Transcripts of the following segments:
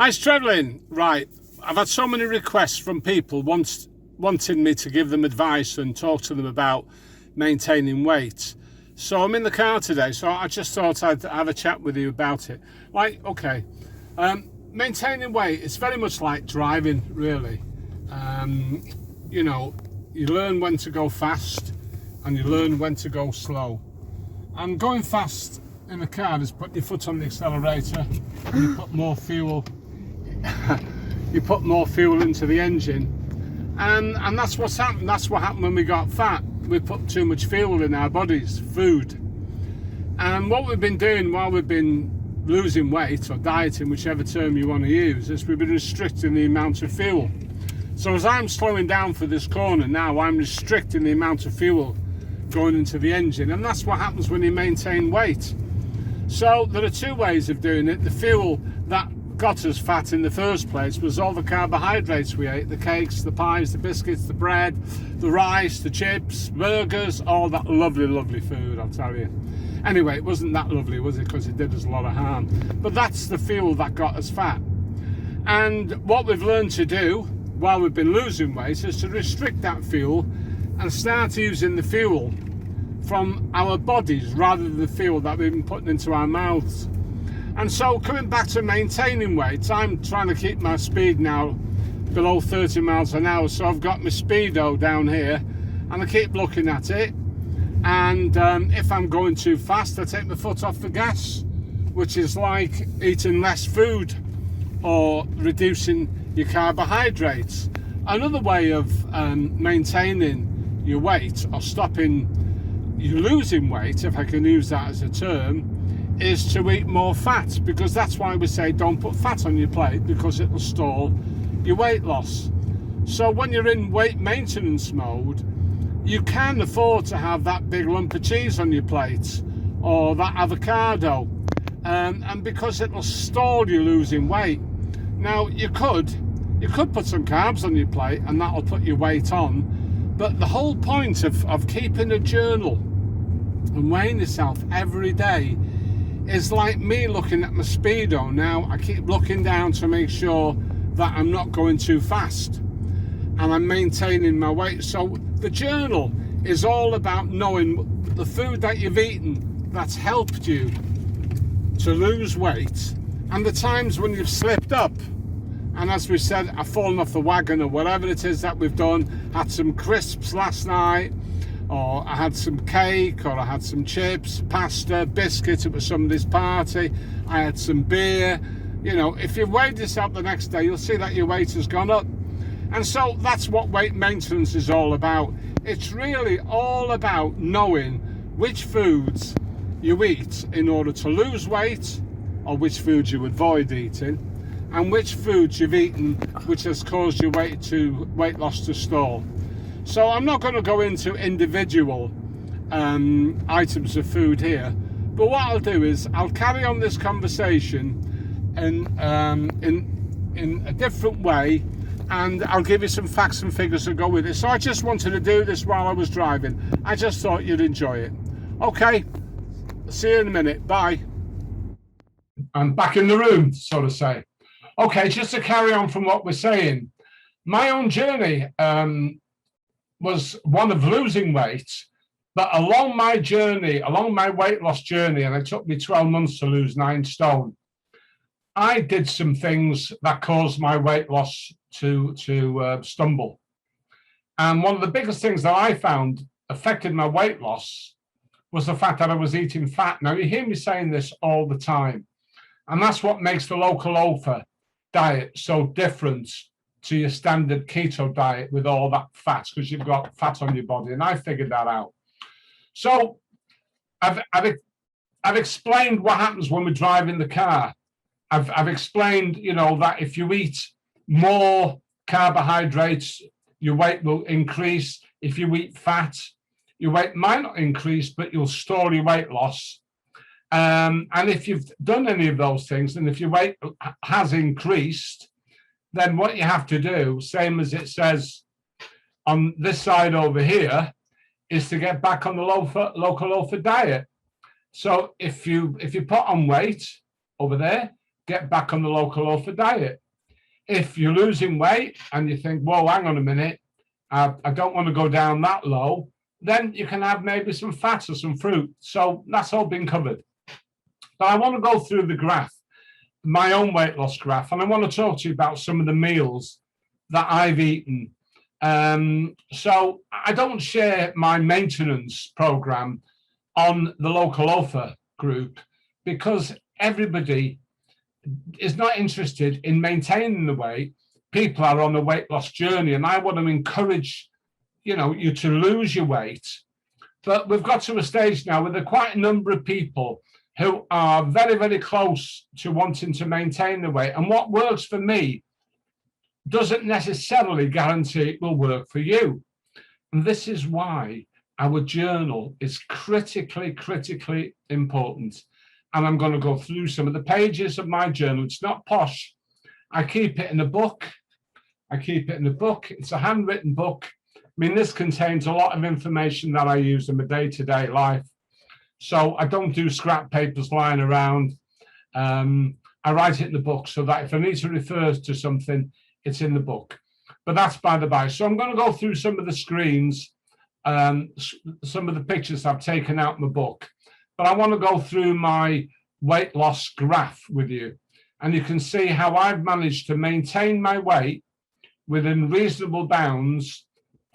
Hi, Treflyn. Right, I've had so many requests from people wanting me to give them advice and talk to them about maintaining weight. So I'm in the car today, so I just thought I'd have a chat with you about it. Okay, maintaining weight, it's very much like driving, really. Um, you know, you learn when to go fast and you learn when to go slow. And going fast in a car is putting your foot on the accelerator and you put more fuel into the engine, and that's what's happened. That's what happened when we got fat. We put too much fuel in our bodies, food. And what we've been doing while we've been losing weight or dieting, whichever term you want to use, is we've been restricting the amount of fuel. So as I'm slowing down for this corner now, I'm restricting the amount of fuel going into the engine, and that's what happens when you maintain weight. So there are two ways of doing it. The fuel that got us fat in the first place was all the carbohydrates we ate, the cakes, the pies, the biscuits, the bread, the rice, the chips, burgers, all that lovely food, I'll tell you. Anyway, it wasn't that lovely, was it? Because it did us a lot of harm. But that's the fuel that got us fat. And what we've learned to do while we've been losing weight is to restrict that fuel and start using the fuel from our bodies rather than the fuel that we've been putting into our mouths. And so coming back to maintaining weight, I'm trying to keep my speed now below 30 miles an hour. So I've got my speedo down here and I keep looking at it. And if I'm going too fast, I take my foot off the gas, which is like eating less food or reducing your carbohydrates. Another way of maintaining your weight or stopping you losing weight, if I can use that as a term, is to eat more fat, because that's why we say don't put fat on your plate, because it will stall your weight loss. So when you're in weight maintenance mode, you can afford to have that big lump of cheese on your plate or that avocado, and because it will stall you losing weight. Now you could put some carbs on your plate and that'll put your weight on, but the whole point of keeping a journal and weighing yourself every day is like me looking at my speedo now. I keep looking down to make sure that I'm not going too fast and I'm maintaining my weight. So the journal is all about knowing the food that you've eaten that's helped you to lose weight and the times when you've slipped up. And as we said, I've fallen off the wagon or whatever it is that we've done. Had some crisps last night, or I had some cake, or I had some chips, pasta, biscuits. It was somebody's party. I had some beer. You know, if you weighed yourself the next day, you'll see that your weight has gone up. And so that's what weight maintenance is all about. It's really all about knowing which foods you eat in order to lose weight, or which foods you avoid eating, and which foods you've eaten which has caused your weight loss to stall. So I'm not going to go into individual items of food here, but what I'll do is I'll carry on this conversation in a different way, and I'll give you some facts and figures to go with it. So I just wanted to do this while I was driving. I just thought you'd enjoy it. Okay, see you in a minute. Bye. I'm back in the room, so to say. Okay, just to carry on from what we're saying, my own journey was one of losing weight, but along my weight loss journey, and it took me 12 months to lose 9 stone, I did some things that caused my weight loss to stumble. And one of the biggest things that I found affected my weight loss was the fact that I was eating fat. Now, you hear me saying this all the time, and that's what makes the local loafer diet so different to your standard keto diet with all that fat, because you've got fat on your body, and I figured that out. So I've explained what happens when we drive in the car. I've explained, you know, that if you eat more carbohydrates, your weight will increase. If you eat fat, your weight might not increase, but you'll stall your weight loss. And if you've done any of those things, and if your weight has increased, then what you have to do, same as it says on this side over here, is to get back on the local loafer diet. So if you put on weight over there, get back on the local loafer diet. If you're losing weight and you think, whoa, hang on a minute, I don't want to go down that low, then you can have maybe some fat or some fruit. So that's all been covered. But I want to go through the graph, my own weight loss graph, and I want to talk to you about some of the meals that I've eaten. So I don't share my maintenance program on the local loafer group because everybody is not interested in maintaining the weight. People are on a weight loss journey, and I want to encourage, you to lose your weight. But we've got to a stage now where there are quite a number of people who are very, very close to wanting to maintain the weight. And what works for me doesn't necessarily guarantee it will work for you. And this is why our journal is critically, critically important. And I'm going to go through some of the pages of my journal. It's not posh. I keep it in a book. It's a handwritten book. I mean, this contains a lot of information that I use in my day-to-day life. So I don't do scrap papers lying around. I write it in the book so that if I need to refer to something, it's in the book. But that's by the by. So I'm going to go through some of the screens, some of the pictures I've taken out in the book. But I want to go through my weight loss graph with you. And you can see how I've managed to maintain my weight within reasonable bounds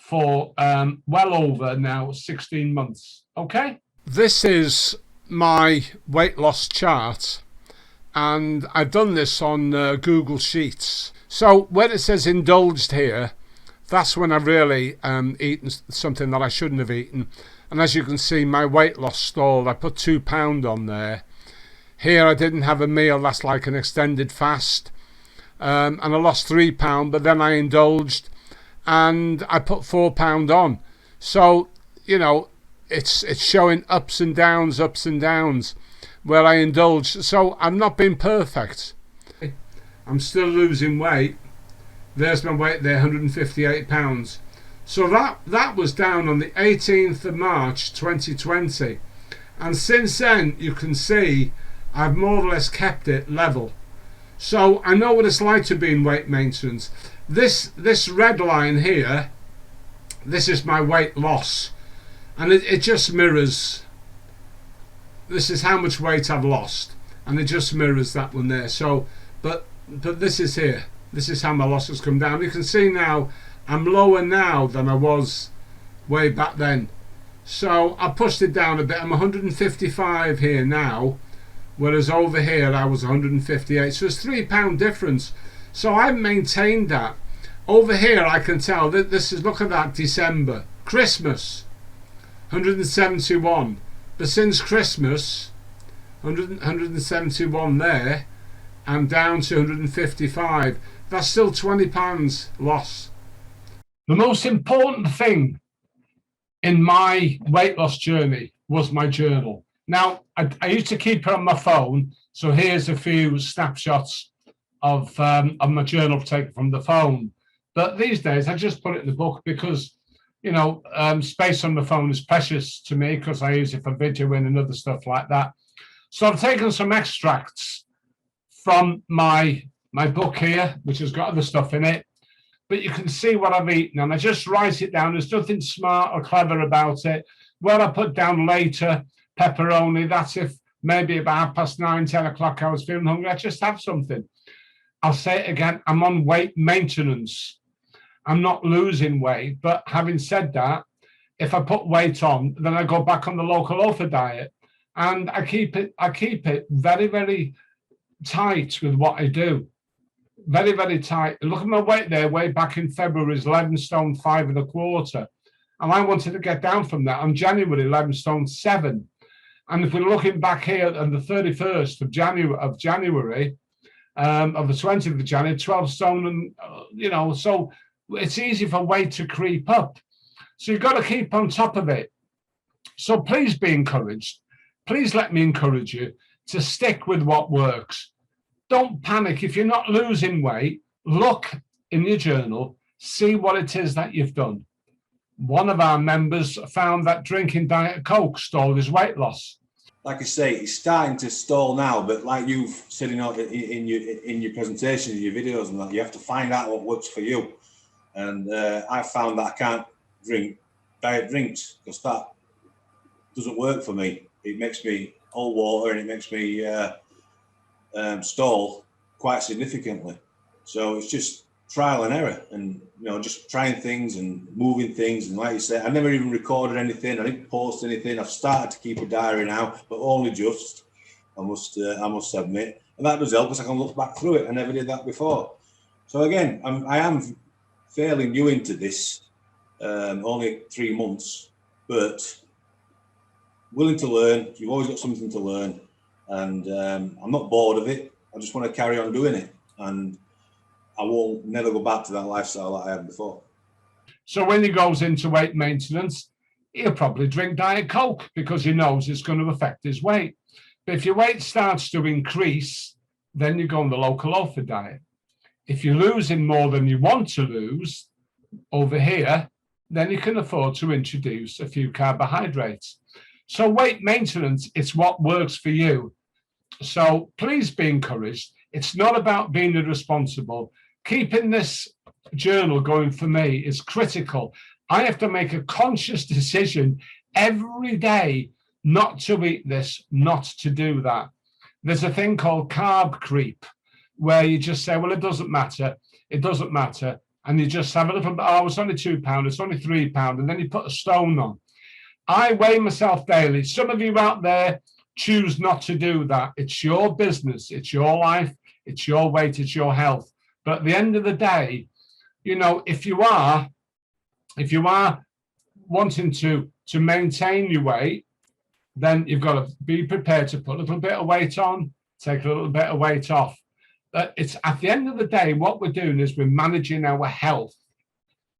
for well over now 16 months. Okay? This is my weight loss chart. And I've done this on Google Sheets. So when it says indulged here, that's when I've really eaten something that I shouldn't have eaten. And as you can see, my weight loss stalled. I put £2 on there. Here I didn't have a meal, that's like an extended fast. And I lost £3, but then I indulged and I put £4 on. So, it's showing ups and downs where I indulged. So I'm not being perfect. I'm still losing weight. There's my weight there, £158. So that was down on the 18th of March 2020. And since then, you can see I've more or less kept it level. So I know what it's like to be in weight maintenance. This red line here, this is my weight loss. And it just mirrors, this is how much weight I've lost. And it just mirrors that one there. So, but this is here. This is how my loss has come down. You can see now I'm lower now than I was way back then. So I pushed it down a bit. I'm 155 here now, whereas over here I was 158. So it's £3 difference. So I've maintained that. Over here I can tell that this is, look at that, December, Christmas, 171. But since Christmas, 171 there, I'm down to 155. That's still £20 loss. The most important thing in my weight loss journey was my journal. Now, I used to keep it on my phone, so here's a few snapshots of my journal taken from the phone. But these days, I just put it in the book because, space on the phone is precious to me because I use it for videoing and other stuff like that. So I've taken some extracts from my book here, which has got other stuff in it. But you can see what I've eaten, and I just write it down. There's nothing smart or clever about it. Where I put down later, pepperoni, that's if maybe about 9:30, 10 o'clock I was feeling hungry, I just have something. I'll say it again, I'm on weight maintenance. I'm not losing weight, but having said that, if I put weight on, then I go back on the local loafer diet. And I keep it very, very tight with what I do. Very, very tight. Look at my weight there, way back in February is 11 stone 5 1/4. And I wanted to get down from that. On January, 11 stone 7. And if we're looking back here on the 31st of January, of the 20th of January, 12 stone, and so it's easy for weight to creep up. So you've got to keep on top of it. So please be encouraged. Please let me encourage you to stick with what works. Don't panic. If you're not losing weight, look in your journal, see what it is that you've done. One of our members found that drinking Diet Coke stalled his weight loss. like I say, it's starting to stall now. But like you've said in your presentations, your videos, and that, you have to find out what works for you. And I found that I can't drink diet drinks because that doesn't work for me. It makes me all water, and it makes me stall quite significantly. So it's just trial and error, and just trying things and moving things. And like you said, I never even recorded anything. I didn't post anything. I've started to keep a diary now, but only just. I must admit, and that does help because I can look back through it. I never did that before. So again, I am fairly new into this, only 3 months, but willing to learn. You've always got something to learn, and I'm not bored of it. I just want to carry on doing it, and I won't never go back to that lifestyle that I had before. So when he goes into weight maintenance, he'll probably drink Diet Coke because he knows it's going to affect his weight. But if your weight starts to increase, then you go on the local loafer diet. If you're losing more than you want to lose over here, then you can afford to introduce a few carbohydrates. So weight maintenance, it's what works for you. So please be encouraged. It's not about being irresponsible. Keeping this journal going for me is critical. I have to make a conscious decision every day not to eat this, not to do that. There's a thing called carb creep, where you just say, well, it doesn't matter. It doesn't matter. And you just have a little bit, oh, it's only £2, it's only £3, and then you put a stone on. I weigh myself daily. Some of you out there choose not to do that. It's your business. It's your life. It's your weight. It's your health. But at the end of the day, if you are wanting to maintain your weight, then you've got to be prepared to put a little bit of weight on, take a little bit of weight off. It's at the end of the day, what we're doing is we're managing our health.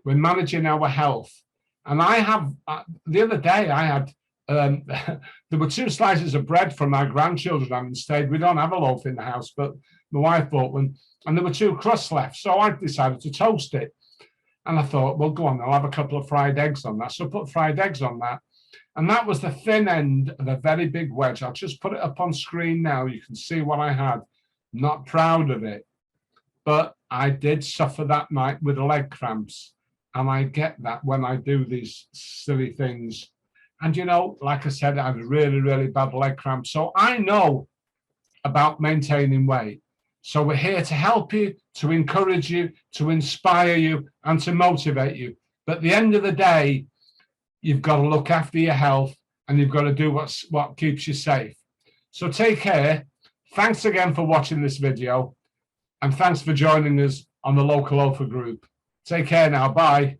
We're managing our health. And I have, the other day I had, there were 2 slices of bread from our grandchildren having stayed. We don't have a loaf in the house, but my wife bought one. And there were 2 crusts left. So I decided to toast it. And I thought, well, go on, I'll have a couple of fried eggs on that. So I put fried eggs on that. And that was the thin end of a very big wedge. I'll just put it up on screen now. You can see what I had. Not proud of it. But I did suffer that night with leg cramps. And I get that when I do these silly things. And, like I said, I had really, really bad leg cramps. So I know about maintaining weight. So we're here to help you, to encourage you, to inspire you, and to motivate you. But at the end of the day, you've got to look after your health, and you've got to do what keeps you safe. So take care. Thanks again for watching this video, and thanks for joining us on the Local Loafer group. Take care now. Bye.